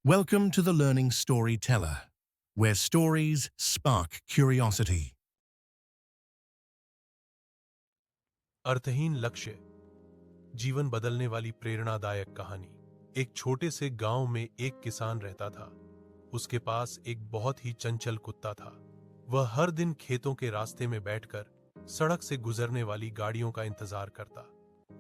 Welcome to the Learning Storyteller, where stories spark curiosity. अर्थहीन लक्ष्य, जीवन बदलने वाली प्रेरणादायक कहानी। एक छोटे से गांव में एक किसान रहता था। उसके पास एक बहुत ही चंचल कुत्ता था। वह हर दिन खेतों के रास्ते में बैठकर सड़क से गुजरने वाली गाड़ियों का इंतजार करता।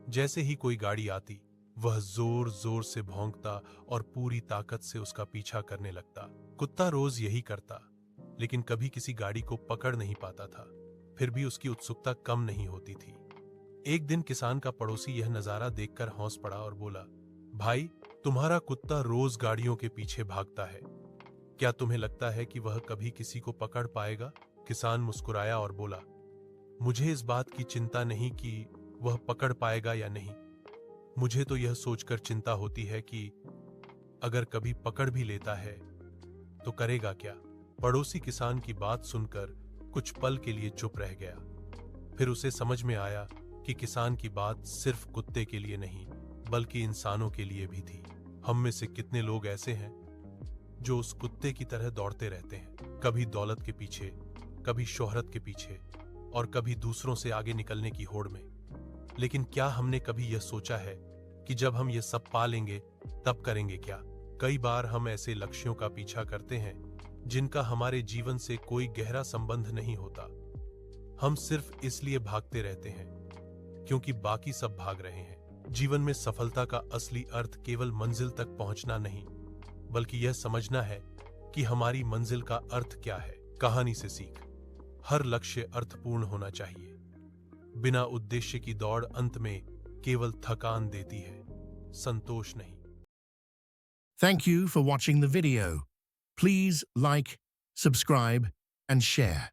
जैसे ही कोई गाड़ी आती, वह जोर जोर से भौंकता और पूरी ताकत से उसका पीछा करने लगता। कुत्ता रोज यही करता, लेकिन कभी किसी गाड़ी को पकड़ नहीं पाता था। फिर भी उसकी उत्सुकता कम नहीं होती थी। एक दिन किसान का पड़ोसी यह नजारा देखकर हौस पड़ा और बोला, भाई, तुम्हारा कुत्ता रोज गाड़ियों के पीछे भागता है। क्या तुम्हें लगता है कि वह कभी किसी को पकड़ पाएगा? किसान मुस्कुराया और बोला, मुझे इस बात की चिंता नहीं कि वह पकड़ पाएगा या नहीं। मुझे तो यह सोचकर चिंता होती है कि अगर कभी पकड़ भी लेता है तो करेगा क्या? पड़ोसी किसान की बात सुनकर कुछ पल के लिए चुप रह गया। फिर उसे समझ में आया कि किसान की बात सिर्फ कुत्ते के लिए नहीं, बल्कि इंसानों के लिए भी थी। हम में से कितने लोग ऐसे हैं जो उस कुत्ते की तरह दौड़ते रहते हैं, कभी दौलत के पीछे, कभी शोहरत के पीछे, और कभी दूसरों से आगे निकलने की होड़ में। लेकिन क्या हमने कभी यह सोचा है कि जब हम ये सब पा लेंगे तब करेंगे क्या? कई बार हम ऐसे लक्ष्यों का पीछा करते हैं जिनका हमारे जीवन से कोई गहरा संबंध नहीं होता। हम सिर्फ इसलिए भागते रहते हैं क्योंकि बाकी सब भाग रहे हैं। जीवन में सफलता का असली अर्थ केवल मंजिल तक पहुंचना नहीं, बल्कि यह समझना है कि हमारी मंजिल का अर्थ क्या है। कहानी से सीख, हर लक्ष्य अर्थपूर्ण होना चाहिए। बिना उद्देश्य की दौड़ अंत में केवल थकान देती है, संतोष नहीं। Thank you for watching the video. Please like, subscribe, and share.